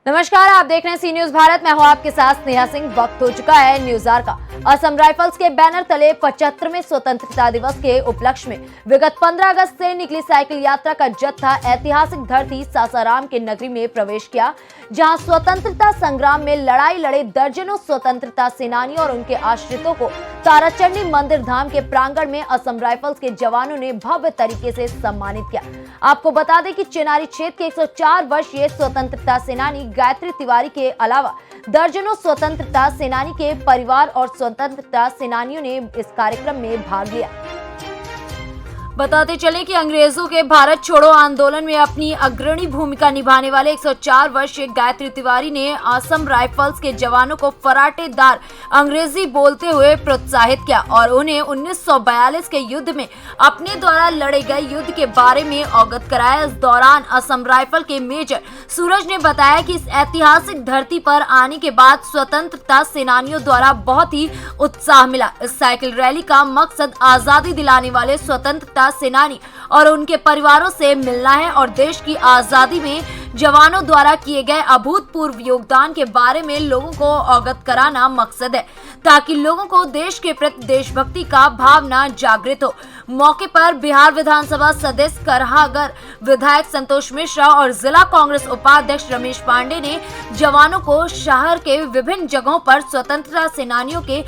नमस्कार, आप देख रहे हैं सी न्यूज भारत। मैं हूं आपके साथ स्नेहा सिंह। वक्त हो चुका है न्यूज आवर का। असम राइफल्स के बैनर तले 75वें स्वतंत्रता दिवस के उपलक्ष्य में विगत 15 अगस्त से निकली साइकिल यात्रा का जत्था ऐतिहासिक धरती सासाराम के नगरी में प्रवेश किया, जहां स्वतंत्रता संग्राम में लड़ाई लड़े दर्जनों स्वतंत्रता सेनानियों और उनके आश्रितों को ताराचंडी मंदिर धाम के प्रांगण में असम राइफल्स के जवानों ने भव्य तरीके से सम्मानित किया। आपको बता दें कि चिनारी क्षेत्र के 104 वर्षीय स्वतंत्रता सेनानी गायत्री तिवारी के अलावा दर्जनों स्वतंत्रता सेनानी के परिवार और स्वतंत्रता सेनानियों ने इस कार्यक्रम में भाग लिया। बताते चले कि अंग्रेजों के भारत छोड़ो आंदोलन में अपनी अग्रणी भूमिका निभाने वाले 104 वर्षीय गायत्री तिवारी ने असम राइफल्स के जवानों को फराटेदार अंग्रेजी बोलते हुए प्रोत्साहित किया और उन्हें 1942 के युद्ध में अपने द्वारा लड़े गए युद्ध के बारे में अवगत कराया। इस दौरान असम राइफल के मेजर सूरज ने बताया कि इस ऐतिहासिक धरती पर आने के बाद स्वतंत्रता सेनानियों द्वारा बहुत ही उत्साह मिला। इस साइकिल रैली का मकसद आजादी दिलाने वाले स्वतंत्रता सेनानी और उनके परिवारों से मिलना है और देश की आजादी में जवानों द्वारा किए गए अभूतपूर्व योगदान के बारे में लोगों को अवगत कराना मकसद है, ताकि लोगों को देश के प्रति देशभक्ति का भावना जागृत हो। मौके पर बिहार विधानसभा सदस्य करहागर विधायक संतोष मिश्रा और जिला कांग्रेस उपाध्यक्ष रमेश पांडे ने जवानों को शहर के विभिन्न जगहों पर स्वतंत्रता सेनानियों के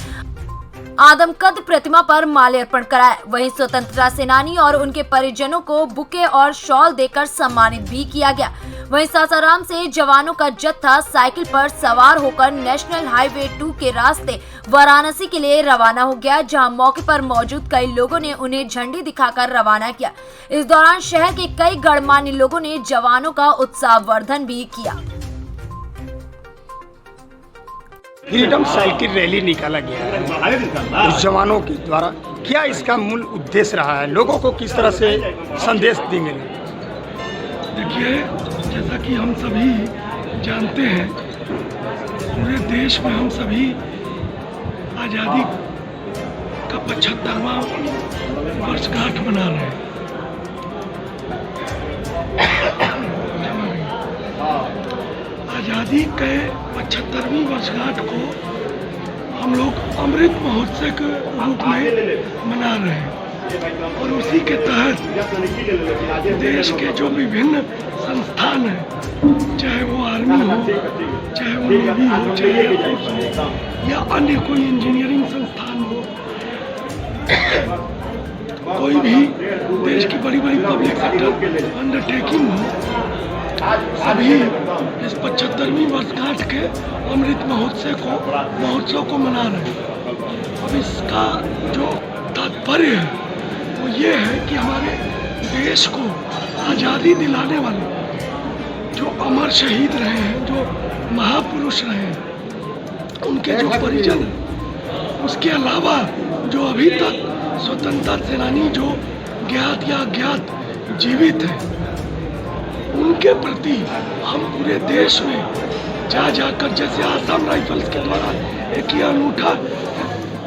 आदमकद प्रतिमा पर माल्यार्पण कराया। वहीं स्वतंत्रता सेनानी और उनके परिजनों को बुके और शॉल देकर सम्मानित भी किया गया। वहीं सासाराम से जवानों का जत्था साइकिल पर सवार होकर नेशनल हाईवे 2 के रास्ते वाराणसी के लिए रवाना हो गया, जहां मौके पर मौजूद कई लोगों ने उन्हें झंडी दिखाकर रवाना किया। इस दौरान शहर के कई गणमान्य लोगों ने जवानों का उत्साहवर्धन भी किया। फ्रीडम साइकिल रैली निकाला गया है उस जवानों के द्वारा। क्या इसका मूल उद्देश्य रहा है? लोगों को किस तरह से संदेश देंगे? देखिए, जैसा कि हम सभी जानते हैं, पूरे देश में हम सभी आज़ादी का 75वां वर्षगांठ मना रहे हैं। आज़ादी के 75वीं वर्षगांठ को हम लोग अमृत महोत्सव के रूप में मना रहे हैं और उसी के तहत देश के जो विभिन्न संस्थान हैं, चाहे वो आर्मी हो, चाहे वो नेवी हो, चाहे एयरफोर्स हो या अन्य कोई इंजीनियरिंग संस्थान हो, कोई भी देश की बड़ी बड़ी पब्लिक सेक्टर अंडरटेकिंग हो, सभी इस 75वीं वर्षगांठ के अमृत महोत्सव को मना रहे हैं। अब इसका जो तात्पर्य है वो ये है कि हमारे देश को आज़ादी दिलाने वाले जो अमर शहीद रहे हैं, जो महापुरुष रहे हैं, उनके जो परिजन हैं, उसके अलावा जो अभी तक स्वतंत्रता सेनानी जो ज्ञात या अज्ञात जीवित हैं, उनके प्रति हम पूरे देश में जा जाकर, जैसे आसाम राइफल्स के द्वारा एक ये अनूठा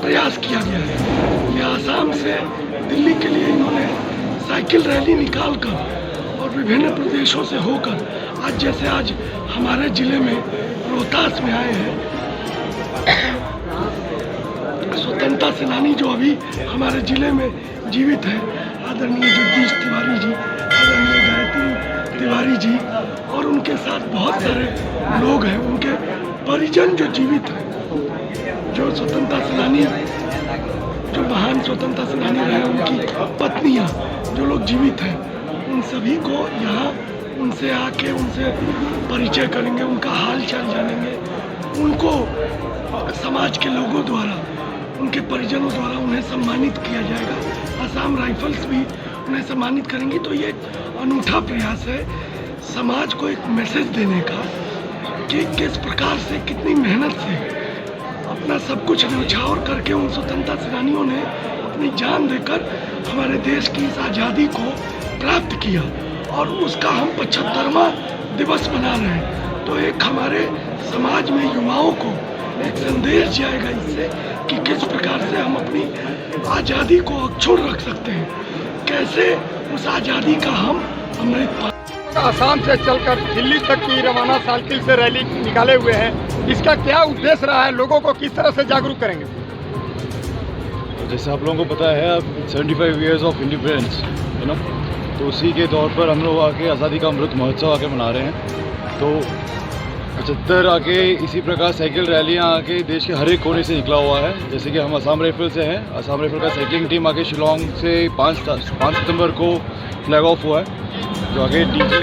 प्रयास किया गया है। ये आसाम से दिल्ली के लिए इन्होंने साइकिल रैली निकालकर और विभिन्न प्रदेशों से होकर आज हमारे जिले में रोहतास में आए हैं। स्वतंत्रता सेनानी जो अभी हमारे जिले में जीवित है, आदरणीय जगदीश तिवारी जी, आदरणीय गायत्री तिवारी जी और उनके साथ बहुत सारे लोग हैं, उनके परिजन जो जीवित हैं, जो स्वतंत्रता सेनानी, जो महान स्वतंत्रता सेनानी रहे, उनकी पत्नियां, जो लोग जीवित हैं, उन सभी को यहाँ उनसे आके उनसे परिचय करेंगे, उनका हाल चाल जानेंगे, उनको समाज के लोगों द्वारा, उनके परिजनों द्वारा उन्हें सम्मानित किया जाएगा। आसाम राइफल्स भी उन्हें सम्मानित करेंगी। तो ये एक अनूठा प्रयास है समाज को एक मैसेज देने का कि किस प्रकार से, कितनी मेहनत से अपना सब कुछ न्यौछावर करके उन स्वतंत्रता सेनानियों ने अपनी जान देकर हमारे देश की इस आज़ादी को प्राप्त किया और उसका हम 75वां दिवस मना रहे हैं। तो एक हमारे समाज में युवाओं को एक संदेश जाएगा इससे कि किस प्रकार से हम अपनी आज़ादी को अक्षुण्ण रख सकते हैं, कैसे उस आज़ादी का हम अमृत लोग आसाम से चलकर दिल्ली तक की रवाना साइकिल से रैली निकाले हुए हैं, इसका क्या उद्देश्य रहा है? लोगों को किस तरह से जागरूक करेंगे? जैसे आप लोगों को पता है, अब 75 years of independence, you know, तो उसी के तौर पर हम लोग आके आज़ादी का अमृत महोत्सव आके मना रहे हैं। तो 75 आके इसी प्रकार साइकिल रैलियाँ आके देश के हर एक कोने से निकला हुआ है। जैसे कि हम असम राइफल से हैं, असम राइफल का साइकिलिंग टीम आके शिलोंग से 5 सितंबर को फ्लैग ऑफ हुआ है, जो आगे DG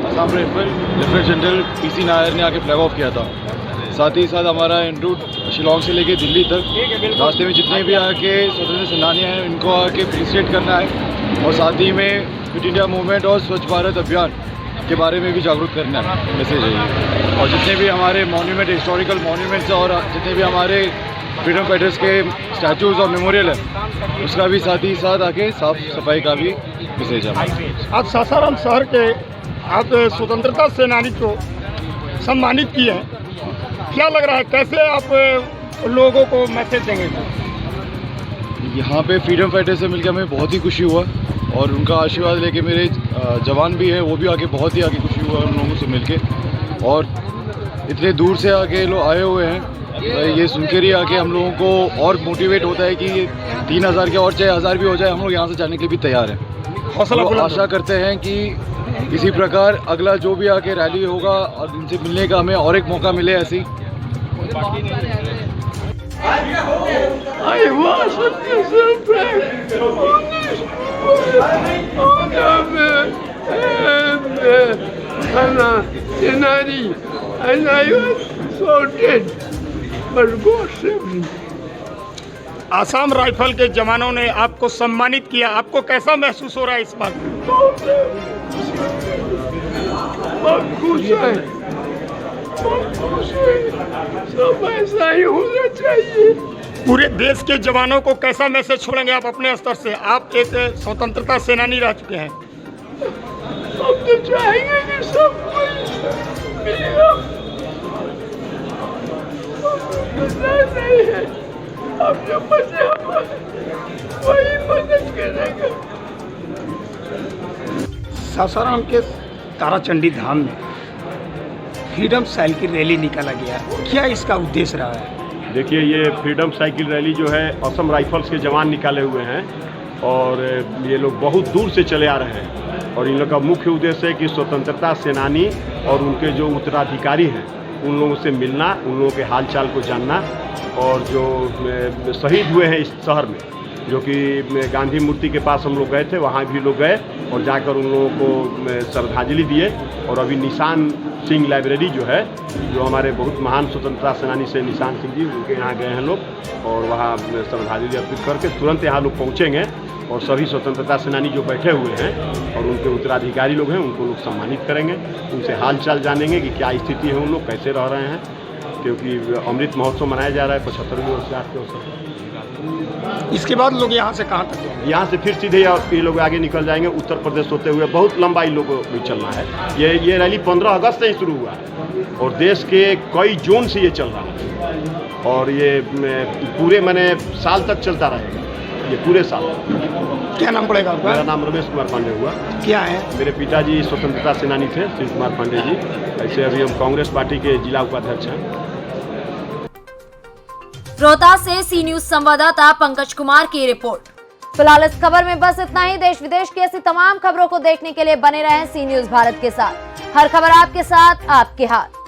Assam rifle lieutenant general PC Nair ने आके फ्लैग ऑफ किया था। साथ ही साथ हमारा इन रूट शिलोंग से लेके दिल्ली तक रास्ते में जितने भी आके स्वतंत्रता सेनानी हैं, इनको आके फेलिसिटेट करना है और साथ ही में फिट इंडिया मूवमेंट और स्वच्छ भारत अभियान के बारे में भी जागरूक करना है, मैसेज है ये। और जितने भी हमारे मॉन्यूमेंट, हिस्टोरिकल मॉन्यूमेंट्स और जितने भी हमारे फ्रीडम फाइटर्स के स्टैचूज़ और मेमोरियल है, उसका भी साथ ही साथ आके साफ सफाई का भी मैसेज है। आज सासाराम शहर के आप स्वतंत्रता सेनानी को सम्मानित किए हैं, क्या लग रहा है, कैसे आप लोगों को मैसेज देंगे? यहाँ पे फ्रीडम फाइटर से मिलकर हमें बहुत ही खुशी हुआ और उनका आशीर्वाद लेके मेरे जवान भी हैं, वो भी आके बहुत ही आगे खुशी हुआ उन लोगों से मिलके। और इतने दूर से आके लोग आए हुए हैं, ये सुनकर ही आके हम लोगों को और मोटिवेट होता है कि 3000 के और चाहे 1000 भी हो जाए, हम लोग यहाँ से जाने के लिए भी तैयार हैं। हौसला तो आशा करते हैं कि इसी प्रकार अगला जो भी आके रैली होगा और इनसे मिलने का हमें और एक मौका मिले ऐसी। I was a disobeyed Senani, and I was so dead, but God saved me. Assam rifle के जवानों ने आपको सम्मानित किया, आपको कैसा महसूस हो रहा है इस बात? बहुत खुश है, बहुत खुश है, सब ऐसा ही होना चाहिए। पूरे देश के जवानों को कैसा मैसेज छोड़ेंगे आप अपने स्तर से? आप एक स्वतंत्रता सेनानी रह चुके हैं। हम तो चाहेंगे कि सब कोई मिलेगा, नहीं है, अब जो बचे वही मदद करेगा। सासाराम के ताराचंडी धाम में फ्रीडम साइकिल रैली निकाला गया, क्या इसका उद्देश्य रहा है? देखिए, ये फ्रीडम साइकिल रैली जो है असम राइफल्स के जवान निकाले हुए हैं और ये लोग बहुत दूर से चले आ रहे हैं और इन लोग का मुख्य उद्देश्य है कि स्वतंत्रता सेनानी और उनके जो उत्तराधिकारी हैं उन लोगों से मिलना, उन लोगों के हालचाल को जानना और जो शहीद हुए हैं इस शहर में, जो कि गांधी मूर्ति के पास हम लोग गए थे, वहाँ भी लोग गए और जाकर उन लोगों को श्रद्धांजलि दिए। और अभी निशान सिंह लाइब्रेरी जो है, जो हमारे बहुत महान स्वतंत्रता सेनानी से निशान सिंह जी, उनके यहाँ गए हैं लोग और वहाँ श्रद्धांजलि अर्पित करके तुरंत यहाँ लोग पहुँचेंगे और सभी स्वतंत्रता सेनानी जो बैठे हुए हैं और उनके उत्तराधिकारी लोग हैं, उनको लोग सम्मानित करेंगे, उनसे हाल चाल जानेंगे कि क्या स्थिति है, उन लोग कैसे रह रहे हैं, क्योंकि अमृत महोत्सव मनाया जा रहा है 75वीं वर्षगांठ के अवसर पर। इसके बाद लोग यहाँ से कहाँ तक जाएंगे? यहाँ से फिर सीधे ये लोग आगे निकल जाएंगे उत्तर प्रदेश होते हुए। बहुत लंबा इन लोगों को भी चलना है। ये रैली 15 अगस्त से ही शुरू हुआ है और देश के कई जोन से ये चल रहा है और ये पूरे मैंने साल तक चलता रहेगा, ये पूरे साल। क्या नाम पड़ेगा आपका? मेरा नाम रमेश कुमार पांडे हुआ। क्या है? मेरे पिताजी स्वतंत्रता सेनानी थे, शिव कुमार पांडे जी। ऐसे अभी हम कांग्रेस पार्टी के जिला उपाध्यक्ष हैं। रोहतास से सी न्यूज संवाददाता पंकज कुमार की रिपोर्ट। फिलहाल इस खबर में बस इतना ही। देश विदेश की ऐसी तमाम खबरों को देखने के लिए बने रहें सी न्यूज भारत के साथ। हर खबर आपके साथ, आपके हाथ।